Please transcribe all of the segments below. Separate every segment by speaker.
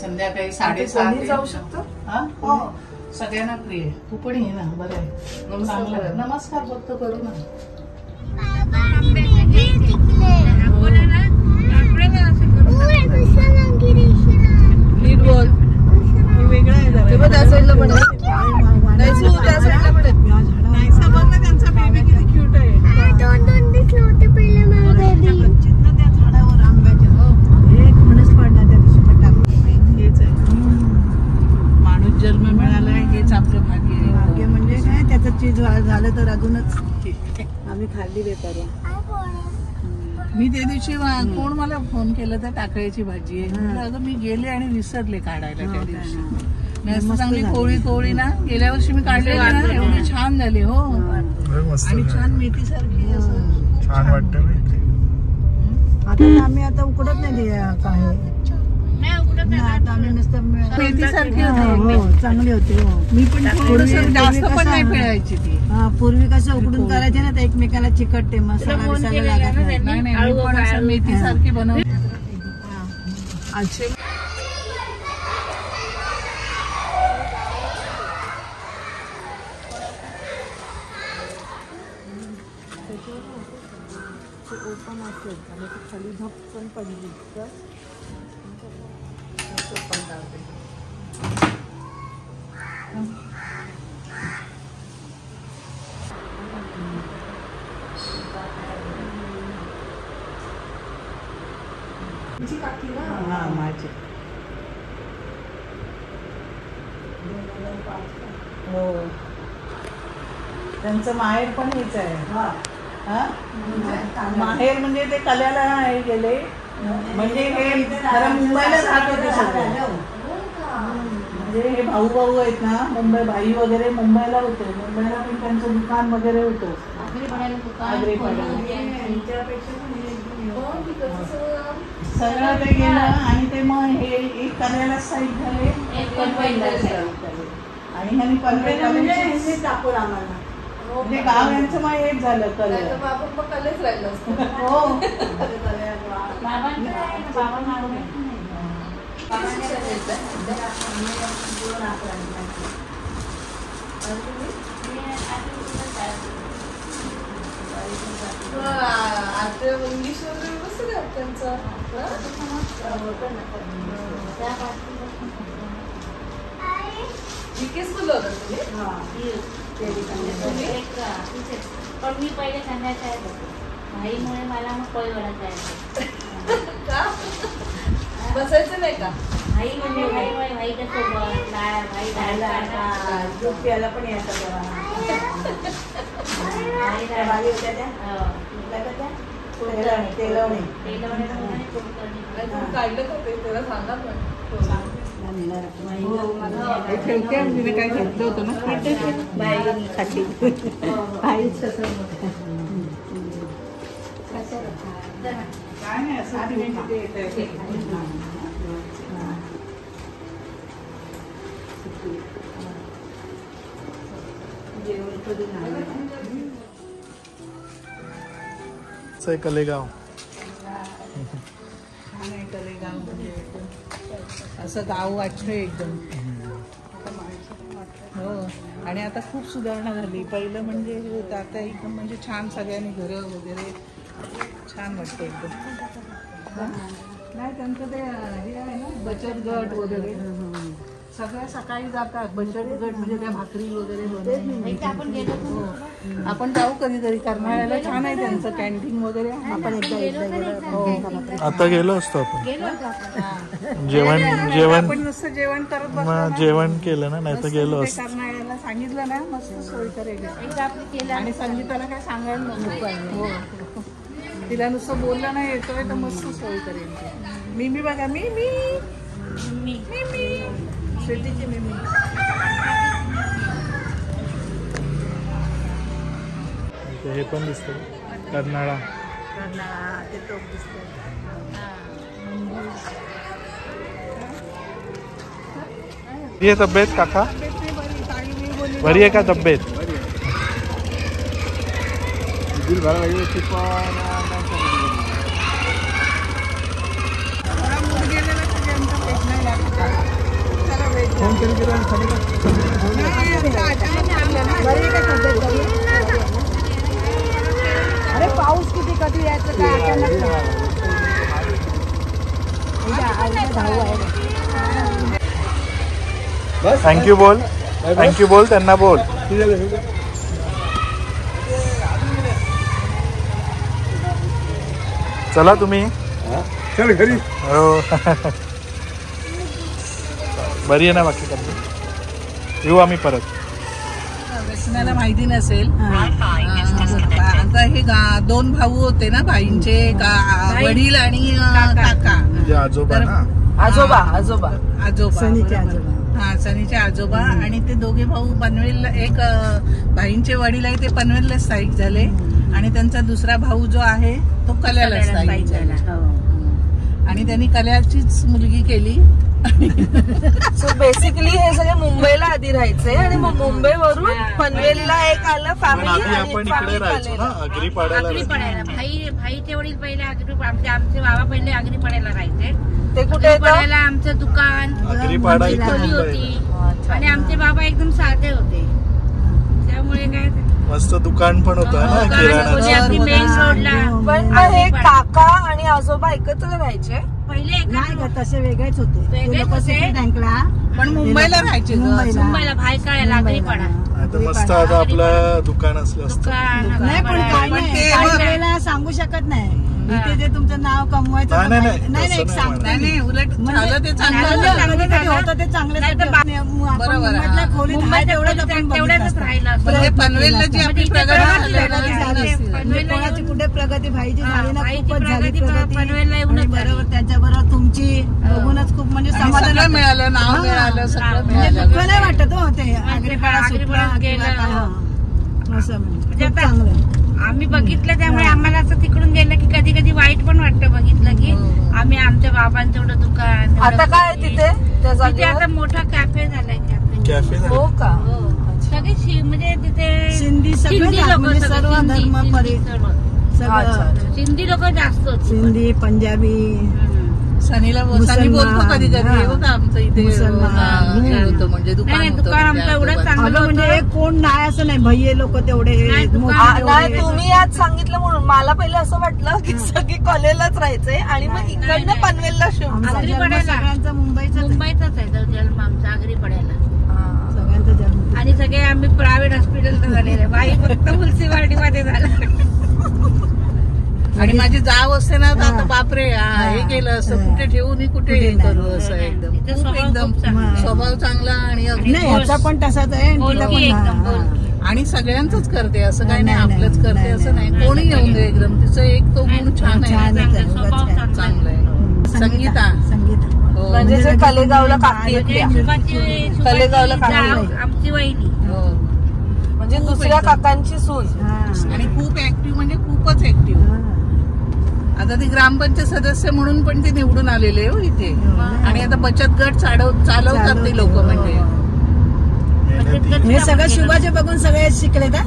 Speaker 1: संध्याकाळी
Speaker 2: कोणी
Speaker 1: 7:30
Speaker 2: जाऊ शकतो.
Speaker 1: हो सगळ्यांना फ्री आहे. तू पण ये ना. बरं आहे. चांगलं आहे. नमस्कार फक्त करू ना.
Speaker 2: नीट बोल.
Speaker 1: वेगळं आहे जरा.
Speaker 2: ते बघ त्या साईडला पण आहे. नाही सू, त्या साईडला पण आहे.
Speaker 1: नाही समज ना त्यांचा बेबी किती क्यूट आहे.
Speaker 3: दोन दिसले होते पहिले मला बेबी.
Speaker 1: त्या झाडावर आंब्याच्या एक म्हणच पडला त्या दिवशी हेच आहे. माणूस जन्म मिळाला हेच आपलं भाग्य आहे. भाग्य म्हणजे काय त्याचं चीज झालं तर अजूनच आम्ही खाल्ली बेपारी. मी त्या दिवशी कोण मला फोन केलं तर टाकळ्याची भाजी आहे. म्हटलं अगं मी गेले आणि विसरले काढायला त्या दिवशी. मी असं चांगली कोळी ना गेल्या वर्षी मी काढलेली ना एवढी छान झाली. हो आणि छान मेथी सारखी असं
Speaker 4: छान वाटतं.
Speaker 1: आता आम्ही आता उकडत नाही काय आता आम्ही नुसतं मेथी सारखी होती. चांगली होती. हो मी पण थोडंसं जास्त पण नाही पिळायची ती. पूर्वी कसं उकडून करायचे ना ते एकमेकाला चिकटते मसाला लागत नाही. पण असं मेथी सारखी बनवली. ओपन असेल आणि ती खाली झपकन पडली तर माझी हो त्यांचं माहेर पण हेच आहे. माहेर म्हणजे ते कल्याला गेले म्हणजे हे खरं मुंबईला राहत होते सगळे. म्हणजे हे भाऊ आहेत ना मुंबई भाई वगैरे मुंबईला होते. मुंबईला पण त्यांचं दुकान वगैरे होतं. सगळं ते गेलं आणि ते मग हे एक कल्याला साईड झाले आणि ह्यांनी पनवेल टाकून आम्हाला म्हणजे गाव यांचं मग एक झालं कलेच राहिलं असतं. हो
Speaker 5: पण मी पहिले संध्याकाळी होते भाईमुळे मला मग कोळीवाडा जायचं.
Speaker 2: बसायचं नाही का?
Speaker 5: भाई म्हणजे भाईच्या सोबत भाई
Speaker 1: प्यायला पण यायचं
Speaker 2: काढलं का ते त्याला सांगा पण.
Speaker 1: तिने काय घेतलं होतं ना खाटी काय नाही असं जेवण कधी नाही.
Speaker 4: कलेगाव
Speaker 1: कलेगाव म्हणजे असं गाव वाटतं एकदम. हो आणि आता खूप सुधारणा झाली. पहिलं म्हणजे होतं आता एकदम म्हणजे छान सगळ्यांनी घरं वगैरे छान वाटतं एकदम. नाही त्यांचं ते हे आहे ना बचत गट वगैरे सगळ्या सकाळी जातात. बचत गट म्हणजे त्या भाकरी वगैरे
Speaker 5: आपण गेलो.
Speaker 1: आपण जाऊ कधीतरी कर्नाळ्याला छान आहे त्यांचं कॅन्टीन वगैरे. आपण एकदा
Speaker 4: आता गेलो असतो आपण. जेवण
Speaker 1: आपण नुसतं जेवण करत बसलो
Speaker 4: जेवण केलं ना नाही तर गेलो असतो.
Speaker 1: कर्नाळ्याला सांगितलं ना मस्त सोय करेल. आणि संगीताला काय सांगायला नको. हो तिला नुसतं बोललं नाही येतोय तर मस्त सोय करेल. मिमी बघा मिमी शेतीची मिमी.
Speaker 4: हे पण दिसतं कर्नाळा.
Speaker 1: ते टोक दिसतं.
Speaker 4: ये तब्येत काका बरी आहे का तब्येत? फोन करी
Speaker 1: अरे पाऊस किती कधी यायचं काय अचानक
Speaker 4: थँक्यू बोल, थँक्यू बोल त्यांना बोल. चला तुम्ही घरी. हो बरी आहे ना बाकी करतो. येऊ आम्ही परत.
Speaker 2: रचनाला माहिती नसेल आता हे 2 भाऊ होते ना भाईंचे वडील आणि काका
Speaker 4: म्हणजे आजोबा ना.
Speaker 2: आजोबा
Speaker 1: सनीचे आजोबा.
Speaker 2: हा सनीचे आजोबा. आणि ते दोघे भाऊ पनवेल, एक भाईंचे वडील आहे ते पनवेलला स्थायिक झाले आणि त्यांचा दुसरा भाऊ जो आहे तो कल्याला स्थायिक झाला आणि त्यांनी कल्याचीच मुलगी केली.
Speaker 6: सो बेसिकली हे सगळे मुंबईला आधी राहायचे आणि मग मुंबईवरून पनवेलला एक आलं फॅमिली.
Speaker 4: आपण इकडे राहायचो ना आगरीपाड्याला.
Speaker 5: भाईचे वडील पहिले आमचे बाबा पहिले आगरीपाड्याला राहायचे.
Speaker 6: ते कुठे
Speaker 5: आगरीपाड्याला आमचं दुकान
Speaker 4: आगरीपाडा
Speaker 5: खोली होती आणि आमचे बाबा एकदम साधे होते त्यामुळे काय
Speaker 4: मस्त दुकान पण होतं ना किराणा.
Speaker 5: मेन रोडला.
Speaker 6: पण मग हे काका आणि आजोबा एकत्र राहायचे
Speaker 5: पहिले
Speaker 1: नाही ग तसे वेगळेच होते बँकला
Speaker 2: पण मुंबईला राहायचे.
Speaker 5: मुंबईला भायकाळ्याला आगरीपाडा.
Speaker 4: आता मस्त आता आपलं दुकान असलं असतं.
Speaker 1: नाही पण काय नाही काही वेळेला सांगू शकत नाही. इथे जे तुमचं नाव कमवायचं नाही
Speaker 2: नाही उलट झालं ते
Speaker 1: चांगलं होतं ते चांगलं खोलीत आहे तेवढंच आपण
Speaker 5: राहिलं.
Speaker 2: पनवेलला जी आपली
Speaker 1: कोणाची कुठे प्रगती भाईची झाली ना खूपच झाली प्रगती.
Speaker 5: पनवेलला येऊनच
Speaker 1: बरोबर त्याच्याबरोबर तुमची बघूनच खूप म्हणजे समाधान
Speaker 2: मिळालं, नाव मिळालं, सगळं मिळालं.
Speaker 1: दुःख नाही वाटत हो ते आगरीपाडा सुटला असं म्हणजे चांगलं.
Speaker 5: आम्ही बघितलं त्यामुळे आम्हाला असं तिकडून गेलं की कधी कधी वाईट पण वाटतं. बघितलं की आम्ही आमच्या बाबांचं एवढं दुकान.
Speaker 6: आता काय तिथे
Speaker 5: तिथे आता मोठा कॅफे झालाय.
Speaker 4: कॅफे
Speaker 6: हो का.
Speaker 5: सगळे म्हणजे तिथे
Speaker 1: सिंधी सगळे सर्व धर्म
Speaker 5: सिंधी लोक जास्त होते.
Speaker 1: सिंधी पंजाबी
Speaker 2: सनी बोलतो कधी कधी बघा आमचं इथे होतं म्हणजे
Speaker 5: दुकान आमचं एवढं चांगलं
Speaker 1: म्हणजे कोण नाही असं नाही. भैये लोक तेवढे
Speaker 6: नाही. तुम्ही आज सांगितलं म्हणून मला पहिलं असं वाटलं की सगळी कॉलेजलाच राहायचंय आणि मग इकडनं पनवेलला
Speaker 1: सगळ्यांचा
Speaker 5: मुंबईचाच आहे जन्म आमचा आगरीपाड्याला.
Speaker 1: सगळ्यांचा जन्म
Speaker 5: आणि सगळे आम्ही प्रायव्हेट हॉस्पिटलला झालेले. बाई फक्त मुन्सिपाल्टीमध्ये झाला.
Speaker 2: आणि माझी जाव असते ना तर आता बापरे हे केलं असं कुठे ठेवून कुठे हे करू असं एकदम स्वभाव चांगला आणि
Speaker 1: याचा पण तसाच आहे.
Speaker 2: आणि सगळ्यांचंच करते असं काही नाही आपलंच करते असं नाही. कोणी येऊन दे एकदम तिचं एक तो गुण छान आहे. चांगलं आहे. संगीता
Speaker 6: म्हणजे जे कलेगावला काकी कलेगावला काकी
Speaker 5: आमची वहिनी
Speaker 6: म्हणजे दुसऱ्या काकांची सून.
Speaker 2: आणि खूप ऍक्टिव्ह म्हणजे खूपच ऍक्टिव्ह. आता ती ग्रामपंचायत सदस्य म्हणून पण ते निवडून आलेले हो इथे. आणि आता बचत गट चालवतात ते लोक. म्हणजे
Speaker 1: हे सगळं शुभाचे बघून सगळे शिकले का.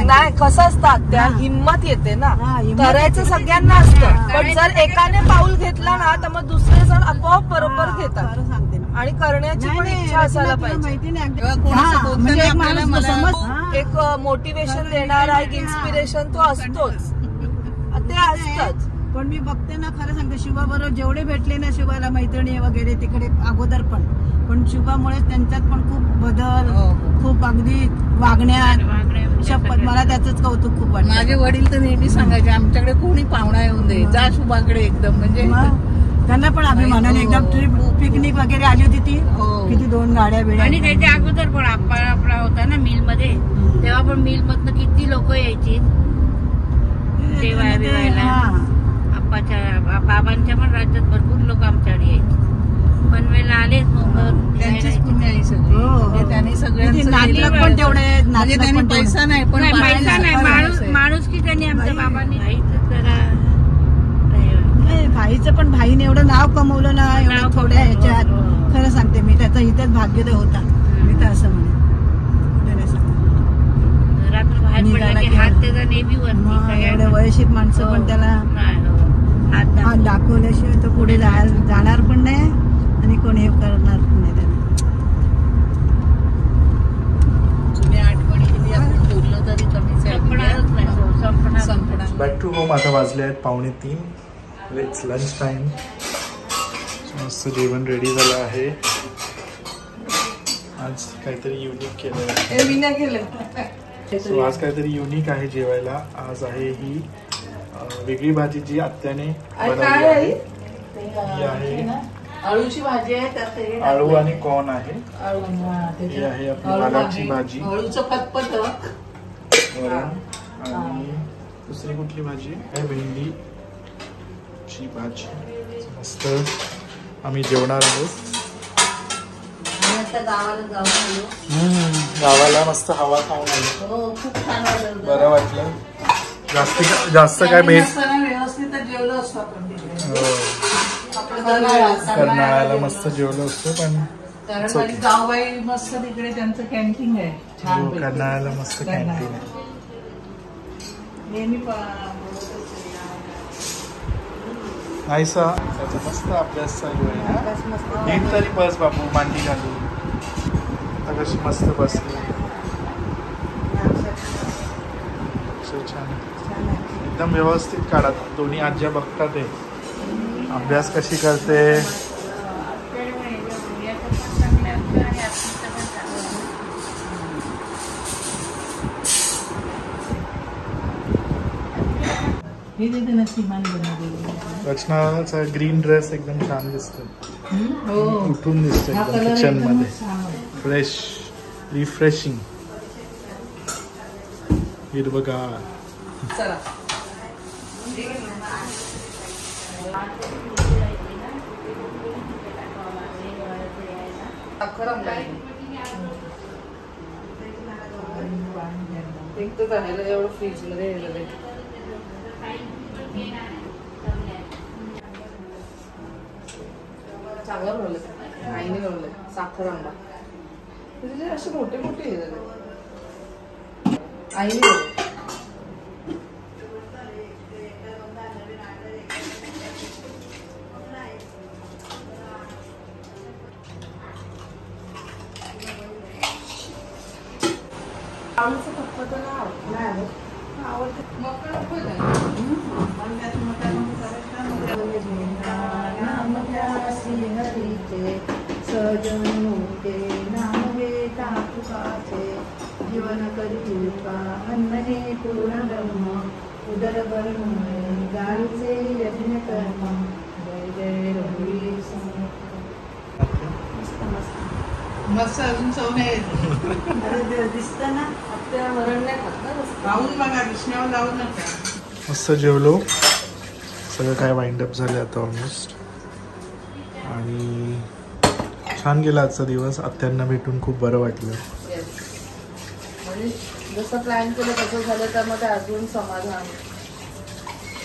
Speaker 6: नाही कसं असतात त्या हिंमत येते ना. करायचं सगळ्यांना असतं पण जर एकाने पाऊल घेतला ना तर मग दुसरे जण आपोआप बरोबर घेतात. आणि करण्याची पण इच्छा असायला पाहिजे. एक मोटिवेशन देणारा एक इन्स्पिरेशन तो असतोच. ते असतच.
Speaker 1: पण मी बघते ना खरं सांगते शुभा बरोबर जेवढे भेटले ना शुभाला मैत्रिणी वगैरे तिकडे अगोदर पण शुभामुळे त्यांच्यात पण खूप बदल खूप अगदी वागण्यात शपथ मला त्याच कौतुक खूप वाटतं.
Speaker 2: माझे वडील तर नेहमी सांगायचे आमच्याकडे कोणी पाहुणा येऊन दे जा शुभाकडे एकदम. म्हणजे
Speaker 1: त्यांना पण अभिमानाने एकदम ट्रिप पिकनिक वगैरे आली होती ती. किती 2 गाड्या बिड्या.
Speaker 5: आणि त्याच्या अगोदर पण आपला होता ना मिल मध्ये तेव्हा पण मिल मधनं किती लोक यायची जेवायला. आप्पाच्या बाबांच्या पण राज्यात भरपूर लोक आमच्याकडे यायचे. पनवेलला आलेच
Speaker 2: त्यांचीच पुण्य आहे सगळी. त्यांनी सगळ्यांचं
Speaker 1: पण तेवढे
Speaker 2: म्हणजे त्यांनी पैसा नाही पण
Speaker 5: पैसा नाही माणूस की त्यांनी आमच्या बाबांनी
Speaker 1: भाईचं पण भाईने एवढं नाव कमवलं ना एवढं थोड्या ह्याच्यात. खरं सांगते मी त्याचा इथेच भाग्योदय होता. मी तर असं म्हणे
Speaker 5: रात्र बाहेर पडला की हात त्याचा नेहमी वरती.
Speaker 1: एवढ्या वयशीत माणसं पण त्याला हात दाखवल्याशिवाय तो पुढे जाणार पण नाही आणि कोणी हे करणार पण नाही त्याने. जुन्या आठवणी आपण बोललो तरी कमीच संपणारच नाही, संपणार.
Speaker 4: Back to home. आता वाजले आहेत 2:45. It's lunch time. मस्त जेवण रेडी झालं आहे. आज काहीतरी युनिक केलं. सो आज काहीतरी युनिक आहे जेवायला. आज आहे ही वेगळी भाजी जी आत्याने बनवली आहे. ही आहे
Speaker 1: आळूची भाजी आहे,
Speaker 4: आळू आणि कॉर्न आहे. ही आहे आपली वालाची भाजी,
Speaker 1: आळूचं फतफत
Speaker 4: वरण, आणि दुसरी कुठली भाजी आहे भेंडीची भाजी. मस्त आम्ही जेवणार आहोत. गावाला मस्त हवा खाऊन आलो.
Speaker 1: खूप छान वाटलं,
Speaker 4: बरं वाटलं. जास्त काय भेट
Speaker 1: व्यवस्थित जेवलो असतो आपण तिकडे.
Speaker 4: कर्नाळ्याला मस्त जेवलो असतो. पण
Speaker 1: कारण माझी जाऊबाई मस्त तिकडे त्यांचं कॅन्टीन आहे छान.
Speaker 4: कर्नाळ्याला मस्त कॅन्टीन आहे.
Speaker 1: नेहमी
Speaker 4: नाहीसा त्याचा मस्त अभ्यास चालू आहे ना. नीट तरी बस बाबू, मांडी घालू. आता कशी मस्त बसली. छान एकदम व्यवस्थित काढा. दोन्ही आज्या बघतात आहे अभ्यास कशी करते. रचनाचा ग्रीन ड्रेस एकदम छान दिसतो. उठून दिसतो एकदम किचन मध्ये. फ्रेश, रिफ्रेशिंग, हिरवगार.
Speaker 6: एक तर झालेलं एवढं फ्रीज मध्ये चांगलं बनवलं. आईने बनवलंय साखर आंबा. तिथे असे मोठे मोठे हे झाले आईने. आळूचं फक्त नाही आवडतं. मग
Speaker 1: जीवन करी अन्नने पूर्ण ब्रह्म उदर ब्रह्म गाडीचे यज्ञ कर्म. जय जय रघुवीर. मस्त अजून चव नाही दिसत ना.
Speaker 6: आपल्या वरण नाही खात ना.
Speaker 1: पाहून बघा, कृष्णावर जाऊ नका.
Speaker 4: मस्त जेवलो. सगळं काय वाइंड अप झालं आता ऑलमोस्ट. आणि छान गेला आजचा दिवस. आत्यांना भेटून खूप बरं वाटलं.
Speaker 6: म्हणजे जसं प्लॅन केलं तसं झालं तर मग ते अजून समाधान.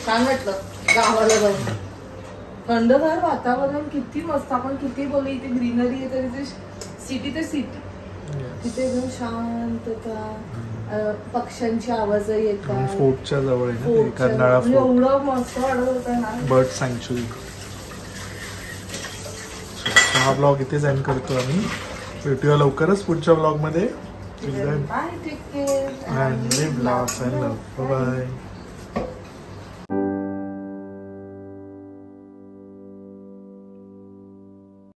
Speaker 6: छान वाटलं गावाला जाऊन. थंडगार वातावरण किती मस्त. आपण किती बोलू इथे ग्रीनरी आहे तरी ते सिटी ते सिटी. तिथे एकदम शांतता, पक्ष्यांची आवाज येतात.
Speaker 4: फोर्टच्या जवळ आहे ना कर्नाळा फोर्ट.
Speaker 6: एवढं मस्त वाटत होतं ना.
Speaker 4: Bird sanctuary. हा ब्लॉग इथेच एंड करतो आम्ही. भेटूया लवकरच पुढच्या ब्लॉग मध्ये.
Speaker 6: Bye, take care
Speaker 4: and live, laugh and love. Bye bye.